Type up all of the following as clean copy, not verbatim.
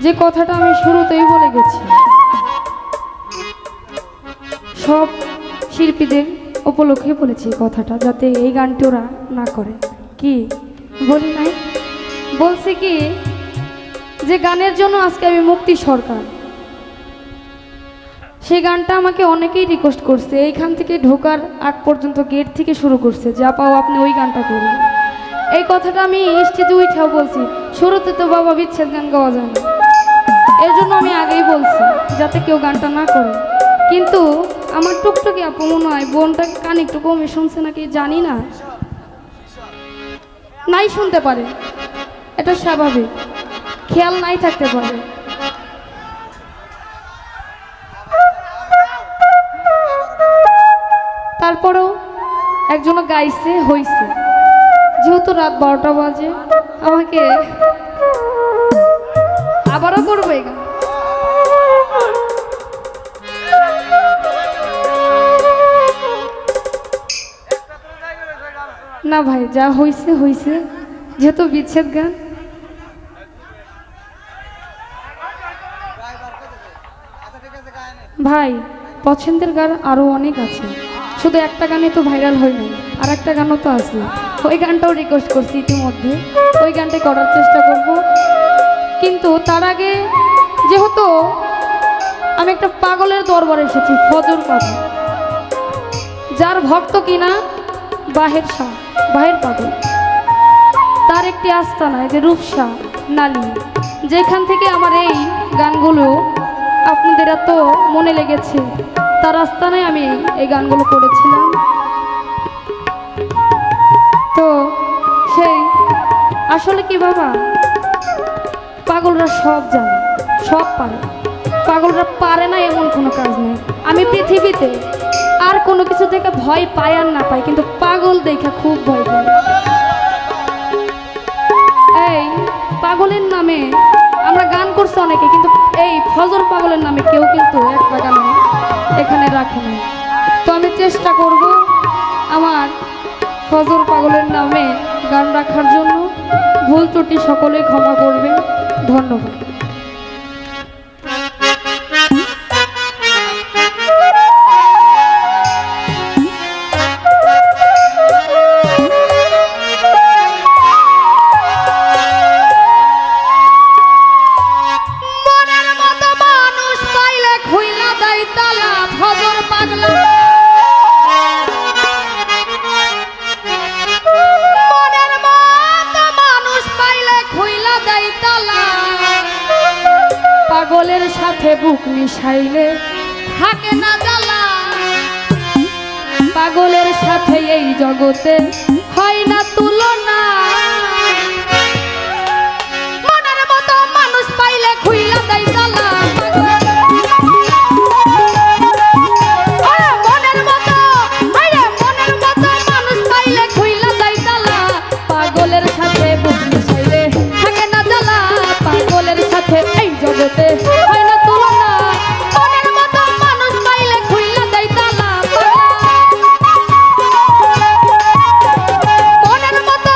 যে কথাটা আমি শুরুতেই বলে গেছি, সব শিল্পীদের উপলক্ষে বলেছি কথাটা, যাতে এই গানটি ওরা না করে। কি বলি নাই? বলছি কি যে গানের জন্য আজকে আমি মুক্তি সরকার, সেই গানটা আমাকে অনেকেই রিকোয়েস্ট করছে। এইখান থেকে ঢোকার আগ পর্যন্ত গেট থেকে শুরু করছে, যা পাও আপনি ওই গানটা করুন। এই কথাটা আমি স্টেজে উঠেও বলছি, শুরুতে তো বাবা বিচ্ছেদ গান গাওয়া যায় না, এর জন্য আমি আগেই বলছি যাতে কেউ গানটা না করে। কিন্তু আমার টুকটুকি আপু মনে হয় বোনটাকে কান একটু কমে শুনছে নাকি জানি না, নাই শুনতে পারে, এটা স্বাভাবিক, খেয়াল নাই থাকতে পারে। তারপরেও একজনও গাইছে হইছে, যেহেতু রাত 12টা বাজে আমাকে আবারও করবো এই গান। না ভাই, যা হইছে হইছে, যেহেতু বিচ্ছেদ গান। ভাই পছন্দের গান আরো অনেক আছে, শুধু একটা গানে তো ভাইরাল হয় নাই, আর একটা গানও তো আছে, ওই গানটাও রিকোয়েস্ট করছি ইতিমধ্যে, ওই গানটাই করার চেষ্টা করব। কিন্তু তার আগে যেহেতু আমি একটা পাগলের দরবারে এসেছি, ফজর পাগল, যার ভক্ত কিনা বাহের শাহ, বাহের পাগল, তার একটি আস্তানা, যে রূপসা নালী, যেখান থেকে আমার এই গানগুলো আপনাদের এত মনে লেগেছে, তার আস্তানায় আমি এই গানগুলো করেছিলাম। তো সেই আসলে কি বাবা, পাগলরা সব জানে, সব পারে, পাগলরা পারে না এমন কোনো কাজ নেই। আমি পৃথিবীতে আর কোনো কিছু দেখে ভয় পাই আর না পাই, কিন্তু পাগল দেখে খুব ভয় পাই। এই পাগলের নামে আমরা গান করছি অনেকে, কিন্তু এই ফজর পাগলের নামে কেউ কিন্তু একটা গান এখানে রাখে না। তো আমি চেষ্টা করব আমার ফজর পাগলের নামে গান রাখার জন্য, ভুল ত্রুটি সকলে ক্ষমা করবে, ধন্যবাদ। পাগলের সাথে বুক মিশাইলে থাকে না জ্বালা, পাগলের সাথে এই জগতে হয় না তুলনা। মনের মতো মানুষ পাইলে খুইলা দেয় তালা, মনের মতো মানুষ পাইলে খুইলা দেয় তালা, পাগলের সাথে বুক মিশাইলে থাকে না জ্বালা, পাগলের সাথে এই জগতে হয় না তুলনা। মনের মতো মানুষ পাইলে খুইলা দেয় তালা, মনের মতো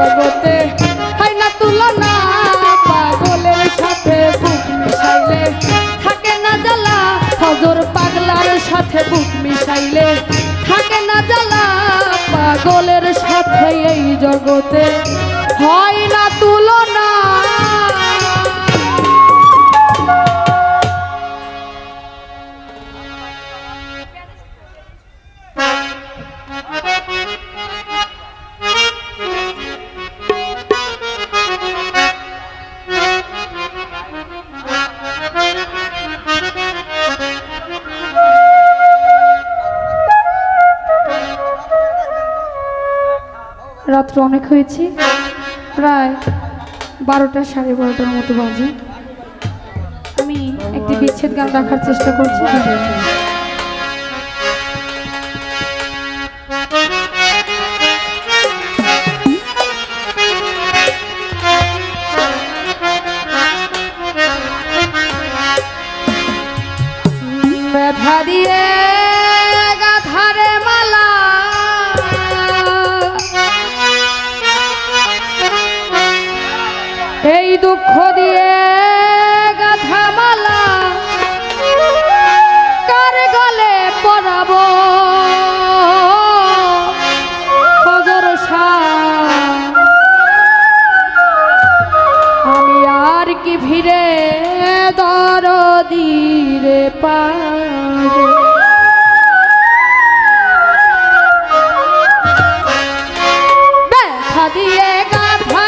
জগতে হয় না তুলনা পাগলের সাথে বুক মিশাইলে থাকে না জ্বালা হজর পাগলার সাথে বুক মিশাইলে থাকে না জ্বালা পাগলের সাথে এই জগতে হয় না তুলনা রাত্র অনেক হয়েছে, প্রায় 12টা 12:30 মতো বাজে। আমি একটি বিচ্ছেদ গান রাখার চেষ্টা করছি। ব্যথা দিয়ে গাথারে মালা এই দুঃখ দিয়ে গাথা মালা কার গলে পরাবো হজর আমি আর কি ভিড়ে দরদিরে পাবো ব্যথা দিয়ে গাথা